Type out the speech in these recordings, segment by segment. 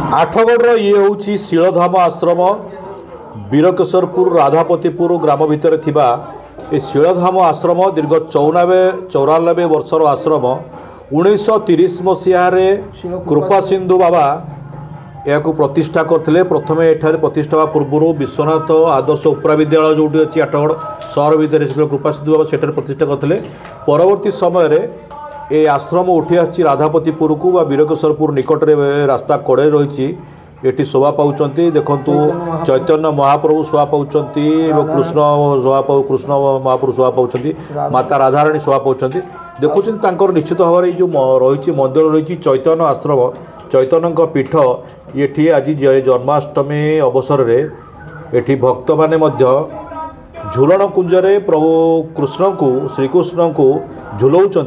आठगढ़ ये हूँ शीलधाम आश्रम वीरकेशरपुर राधापतिपुर ग्राम भितर थिबा ए शीलधाम आश्रम दीर्घ 94 वर्षर आश्रम 1930 मसीह कृपा सिंधु बाबा या प्रतिष्ठा करते। प्रथम एठारे प्रतिष्ठा पूर्व विश्वनाथ आदर्श उपरा विद्यालय जो अच्छी आठगढ़ सहर भितर कृपा सिंधु बाबा सेठारे प्रतिष्ठा करते। परवर्ती समय ए आश्रम उठी आसी राधापतिपुर को वीरकेशरपुर निकट में रास्ता कड़े रही ये शोभा पाँच देखु चैतन्य महाप्रभु शोभा पाँच कृष्ण शोभा कृष्ण महाप्रभु शोभा पाँच माता राधाराणी शोभा पाँच देखुं निश्चित भाव में जो रही मंदिर रही चैतन्य आश्रम चैतन्य पीठ ये आज जन्माष्टमी अवसर में ये भक्त मैंने झूलन कुंजरे प्रभु कृष्ण को श्रीकृष्ण को झुलाऊँच।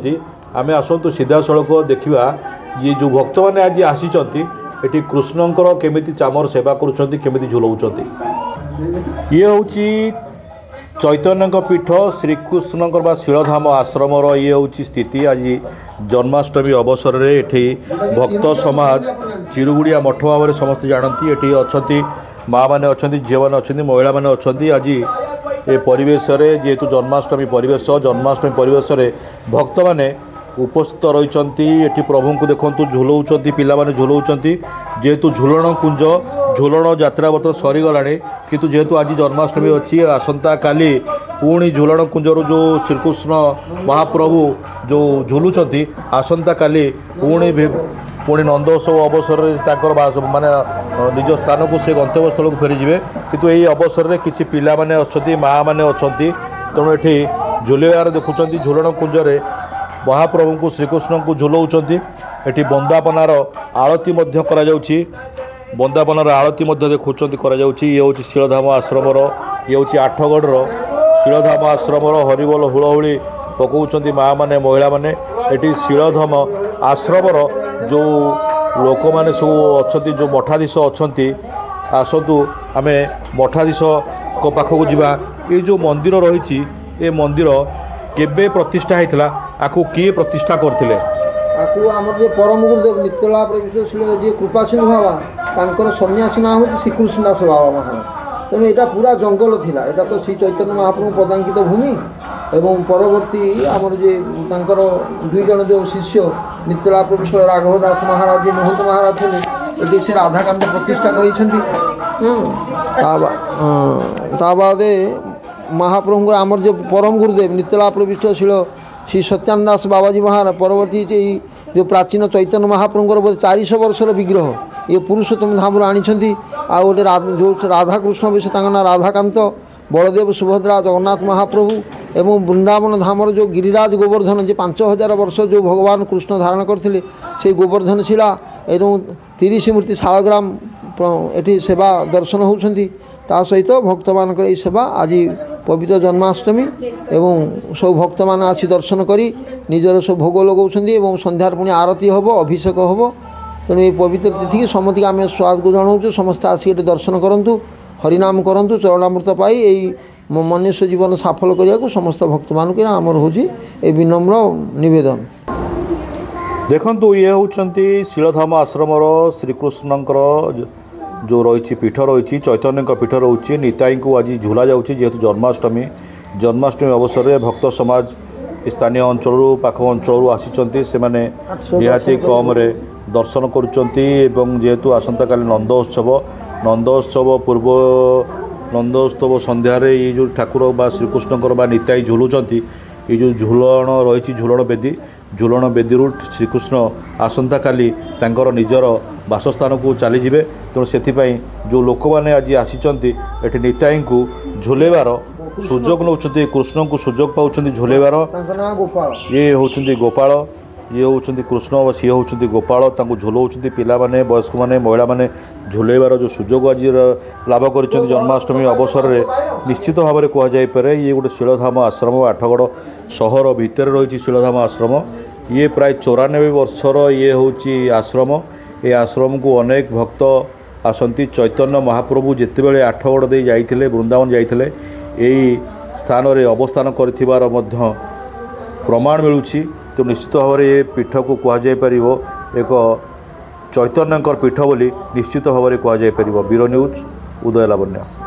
आमे आसतु सीधा सड़क देखा ये जो भक्त मैंने आज आसी एटी कृष्णंकर केमिति चामर सेवा करुँच केमिति झुलाऊँच। ये हूँ चैतन्य पीठ श्रीकृष्णकर शीलधाम आश्रम ये हूँ स्थिति। आज जन्माष्टमी अवसर में ये भक्त समाज चिरुगुड़िया मठ भाव में समस्त जानती ये अच्छा माँ मैंने अच्छा झील मैंने अच्छा महिला मैंने अच्छा आज ये परिवेश जेहेतु जन्माष्टमी परिवेश भक्त मैंने उपस्थित रही प्रभु को देखु झुलाऊँच पिला झुलाऊँच जेहेतु झुलन कुंज झुलन यात्रा बर्तमान सरीगला किंतु जेहेतु आज जन्माष्टमी अच्छी आसंता काली पुणी झुलन कुंजर जो श्रीकृष्ण महाप्रभु जो झुलुंच आसंता काली पुणी नंदोत्सव अवसर माने निज स्थान को से गंतव्य स्थल को फेरीजे किंतु यही अवसर में किसी पिला माने अच्छा माँ मैंने अच्छा तेणु ये झुलाइबार देखुं झुलन कुंजरे महाप्रभु को श्रीकृष्ण को झुलाऊँच। ये बंदापनार आरती बंदापनार आरती देखुं ये हूँ शीलधाम आश्रम ये हूँ आठगढ़ शीलधाम आश्रम हरिबोल हुलहुली पकाउंट माँ मैंने महिला मैंने ये शीलधाम आश्रम जो लोक मैंने सब अच्छा जो मठाधीश अच्छा आसतु आम मठाधीश को पाखक जावा। ये जो मंदिर रही ये मंदिर केबे प्रतिष्ठा होता आपको किए प्रतिष्ठा करते आमर जो परम गुरुदेव नित्यलाभ विश्व जी कृपा सिंधु बाबा तांकर सन्यासी ना हूँ श्रीकृष्ण दास बाबा महाराज। तेणु यहाँ पूरा जंगल थिला यहाँ तो श्री चैतन्य महाप्रभु पदांकित भूमि एवं परवर्ती आमर जे तांकर दुई जन जो शिष्य नित्यलाभ विश्व राघव दास महाराज जी महंत महाराज थे ये से राधाकांत प्रतिष्ठा कर महाप्रभु आमर जो परम गुरुदेव नित्यलाभ विश्वशील श्री सत्यानंद दास बाबाजी महाराज परवर्ती जो प्राचीन चैतन्य महाप्रभुर बोधे 400 वर्षर विग्रह ये पुरुषोत्तम धाम आनी आ गोटे जो राधाकृष्ण विषय ना राधाकांत बलदेव सुभद्रा जगन्नाथ महाप्रभु एवं वृंदावन धामर जो गिरिराज गोवर्धन जो 5000 वर्ष जो भगवान कृष्ण धारण करते से गोवर्धन शिला एवं 30 मूर्ति शालग्राम ये सेवा दर्शन होती सहित भक्त मान सेवा आज पवित्र जन्माष्टमी एवं सब भक्त मान आसी दर्शन करी निजर सब भोग लगाउछन्ती संध्यार पुणी आरती हम अभिषेक हम। तेणु ये पवित्र तिथि की समति आम स्वागत जनाऊँ समस्त आसिक दर्शन करूँ हरिनाम करूँ चरणामृत पाई यही मनुष्य जीवन सफल करने को समस्त भक्त मान आमर हूँ ये विनम्र निवेदन। देखु ये होती शीलधाम आश्रम श्रीकृष्णकर जो रही पीठ रही चैतन्य पीठ रही निताई को आज झुला जाऊँगी जेहेतु जन्माष्टमी अवसर में भक्त समाज स्थानीय अंचल पाख अंचल आसी से निहाती कम दर्शन करुँच। जेहेतु आसंता काली नंदोत्सव पूर्व नंदोत्सव संध्यार ये जो ठाकुर बा श्रीकृष्णकर निताई झुलुंट ये जो झुलन रही झुलन बेदी श्रीकृष्ण आसंता काली तांकर निजर बासस्थान को चलीजे। तेणु से जो लोक मैंने आज आसी निताई को झुलेबार सुजोग नौ कृष्ण को सुजोग पाँच झुलेबार ये होती गोपाल ये होती कृष्ण सी होती गोपाल झुलाऊँ पिला माने वयस्क मैंने महिला मैंने झुलेबार जो सुजोग आज लाभ कर जन्माष्टमी अवसर में निश्चित भाव में कहुपे ये गोटे शीलधाम आश्रम आठगढ़ सहर भितर रही शीलधाम आश्रम ये प्राय 94 वर्षर ये हूँ आश्रम ये आश्रम को अनेक भक्त आसती चैतन्य महाप्रभु जिते बड़े आठगढ़ दे जाइए वृंदावन जाइए यही स्थान में अवस्थान कर प्रमाण मिलूँ। तो निश्चित भाव में ये पीठ को कहुपर एक चैतन्यकर पीठ बोली निश्चित भाव में कहुपर। ब्यूरो न्यूज उदय लावण्य।